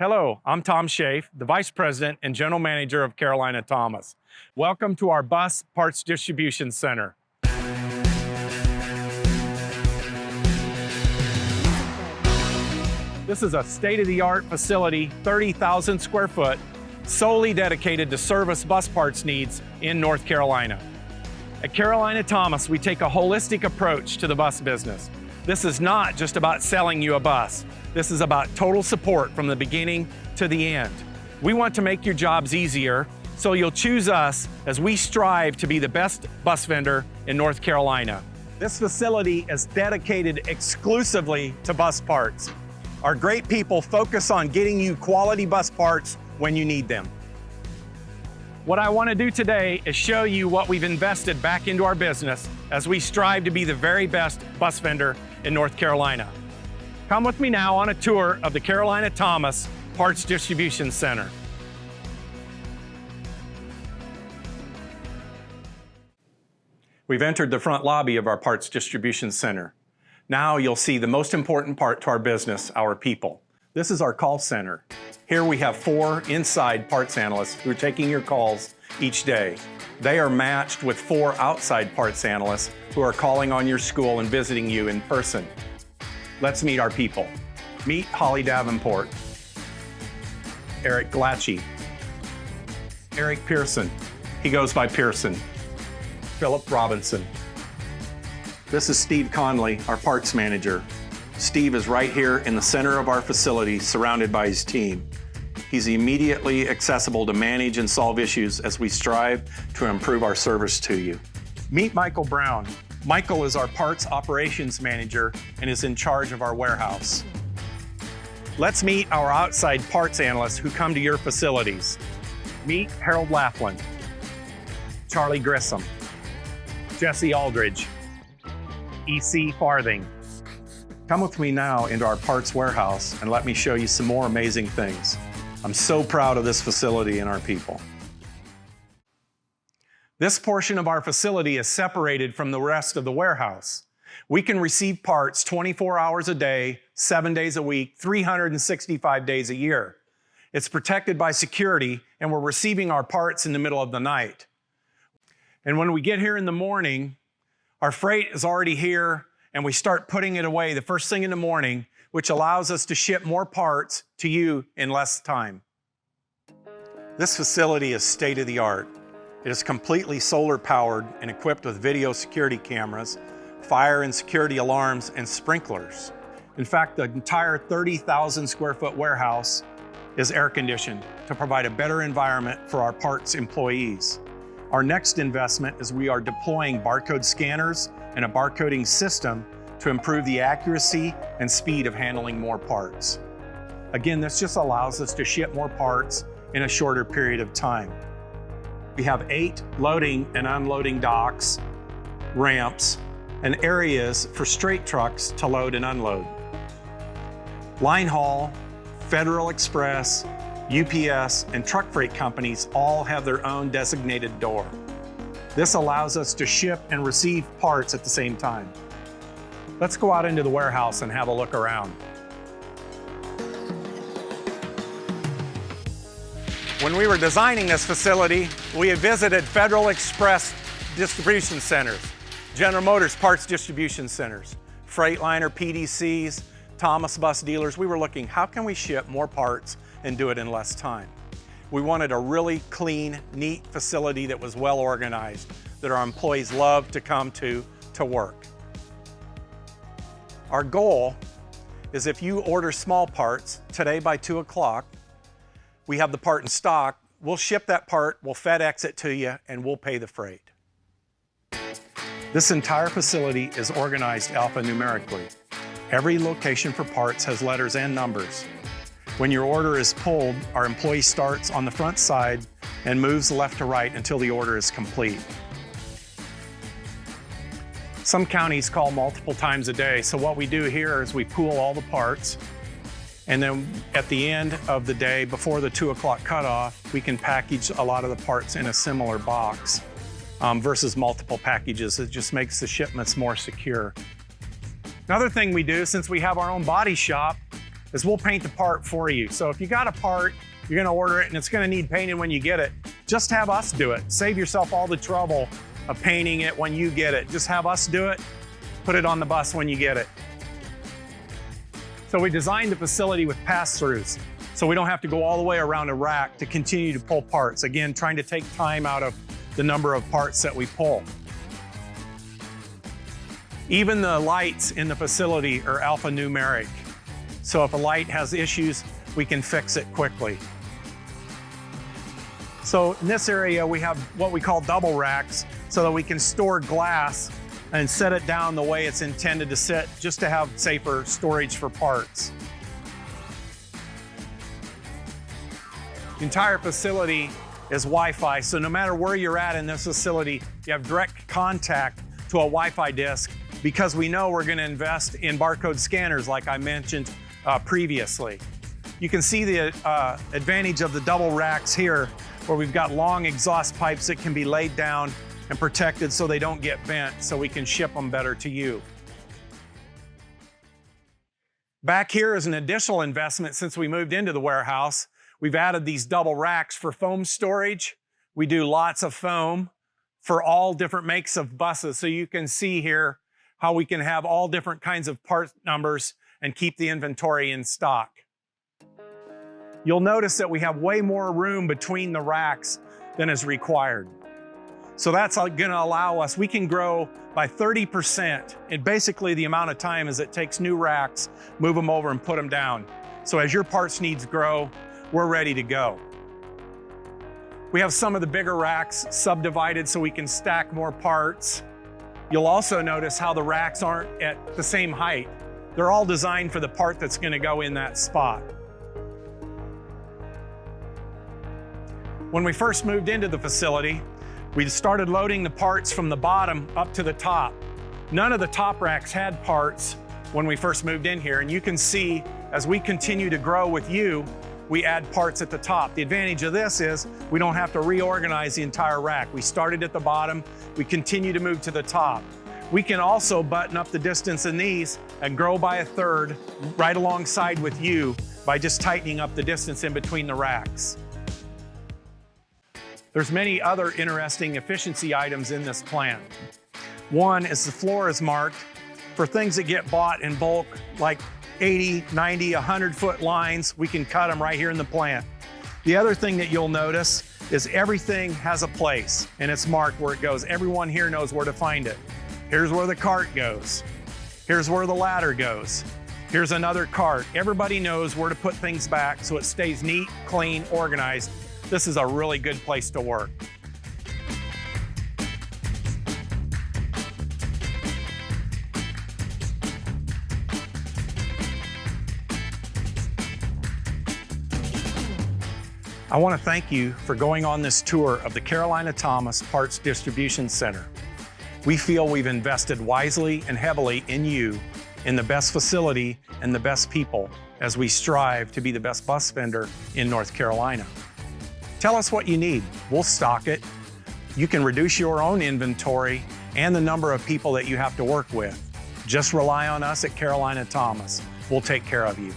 Hello, I'm Tom Schaaf, the Vice President and General Manager of Carolina Thomas. Welcome to our Bus Parts Distribution Center. This is a state-of-the-art facility, 30,000 square foot, solely dedicated to service bus parts needs in North Carolina. At Carolina Thomas, we take a holistic approach to the bus business. This is not just about selling you a bus. This is about total support from the beginning to the end. We want to make your jobs easier, so you'll choose us as we strive to be the best bus vendor in North Carolina. This facility is dedicated exclusively to bus parts. Our great people focus on getting you quality bus parts when you need them. What I want to do today is show you what we've invested back into our business as we strive to be the very best bus vendor in North Carolina. Come with me now on a tour of the Carolina Thomas Parts Distribution Center. We've entered the front lobby of our Parts Distribution Center. Now you'll see the most important part to our business, our people. This is our call center. Here we have 4 inside parts analysts who are taking your calls each day. They are matched with 4 outside parts analysts who are calling on your school and visiting you in person. Let's meet our people. Meet Holly Davenport, Eric Glatchy, Eric Pearson, he goes by Pearson, Philip Robinson. This is Steve Conley, our parts manager. Steve is right here in the center of our facility, surrounded by his team. He's immediately accessible to manage and solve issues as we strive to improve our service to you. Meet Michael Brown. Michael is our parts operations manager and is in charge of our warehouse. Let's meet our outside parts analysts who come to your facilities. Meet Harold Laughlin, Charlie Grissom, Jesse Aldridge, EC Farthing. Come with me now into our parts warehouse and let me show you some more amazing things. I'm so proud of this facility and our people. This portion of our facility is separated from the rest of the warehouse. We can receive parts 24 hours a day, 7 days a week, 365 days a year. It's protected by security, and we're receiving our parts in the middle of the night. And when we get here in the morning, our freight is already here, and we start putting it away the first thing in the morning, which allows us to ship more parts to you in less time. This facility is state-of-the-art. It is completely solar powered and equipped with video security cameras, fire and security alarms, and sprinklers. In fact, the entire 30,000 square foot warehouse is air conditioned to provide a better environment for our parts employees. Our next investment is we are deploying barcode scanners and a barcoding system to improve the accuracy and speed of handling more parts. Again, this just allows us to ship more parts in a shorter period of time. We have 8 loading and unloading docks, ramps, and areas for straight trucks to load and unload. Line haul, Federal Express, UPS, and truck freight companies all have their own designated door. This allows us to ship and receive parts at the same time. Let's go out into the warehouse and have a look around. When we were designing this facility, we had visited Federal Express distribution centers, General Motors parts distribution centers, Freightliner PDCs, Thomas bus dealers. We were looking, how can we ship more parts and do it in less time? We wanted a really clean, neat facility that was well organized, that our employees loved to come to work. Our goal is if you order small parts today by 2 o'clock, we have the part in stock, we'll ship that part, we'll FedEx it to you, and we'll pay the freight. This entire facility is organized alphanumerically. Every location for parts has letters and numbers. When your order is pulled, our employee starts on the front side and moves left to right until the order is complete. Some counties call multiple times a day, so what we do here is we pool all the parts, and then at the end of the day, before the 2 o'clock cutoff, we can package a lot of the parts in a similar box versus multiple packages. It just makes the shipments more secure. Another thing we do, since we have our own body shop, is we'll paint the part for you. So if you got a part, you're gonna order it and it's gonna need painting when you get it, just have us do it. Save yourself all the trouble of painting it when you get it. Just have us do it, put it on the bus when you get it. So we designed the facility with pass-throughs, so we don't have to go all the way around a rack to continue to pull parts. Again, trying to take time out of the number of parts that we pull. Even the lights in the facility are alphanumeric. So if a light has issues, we can fix it quickly. So in this area, we have what we call double racks so that we can store glass and set it down the way it's intended to sit, just to have safer storage for parts. The entire facility is Wi-Fi, so no matter where you're at in this facility, you have direct contact to a Wi-Fi disk, because we know we're gonna invest in barcode scanners like I mentioned previously. You can see the advantage of the double racks here, where we've got long exhaust pipes that can be laid down and protected so they don't get bent, so we can ship them better to you. Back here is an additional investment since we moved into the warehouse. We've added these double racks for foam storage. We do lots of foam for all different makes of buses. So you can see here how we can have all different kinds of part numbers and keep the inventory in stock. You'll notice that we have way more room between the racks than is required. So that's gonna allow us, we can grow by 30% in basically the amount of time as it takes new racks, move them over and put them down. So as your parts needs grow, we're ready to go. We have some of the bigger racks subdivided so we can stack more parts. You'll also notice how the racks aren't at the same height. They're all designed for the part that's gonna go in that spot. When we first moved into the facility, we started loading the parts from the bottom up to the top. None of the top racks had parts when we first moved in here, and you can see as we continue to grow with you, we add parts at the top. The advantage of this is we don't have to reorganize the entire rack. We started at the bottom, we continue to move to the top. We can also button up the distance in these and grow by a third right alongside with you by just tightening up the distance in between the racks. There's many other interesting efficiency items in this plant. One is the floor is marked for things that get bought in bulk, like 80, 90, 100-foot lines. We can cut them right here in the plant. The other thing that you'll notice is everything has a place and it's marked where it goes. Everyone here knows where to find it. Here's where the cart goes. Here's where the ladder goes. Here's another cart. Everybody knows where to put things back so it stays neat, clean, organized. This is a really good place to work. I want to thank you for going on this tour of the Carolina Thomas Parts Distribution Center. We feel we've invested wisely and heavily in you, in the best facility and the best people, as we strive to be the best bus vendor in North Carolina. Tell us what you need. We'll stock it. You can reduce your own inventory and the number of people that you have to work with. Just rely on us at Carolina Thomas. We'll take care of you.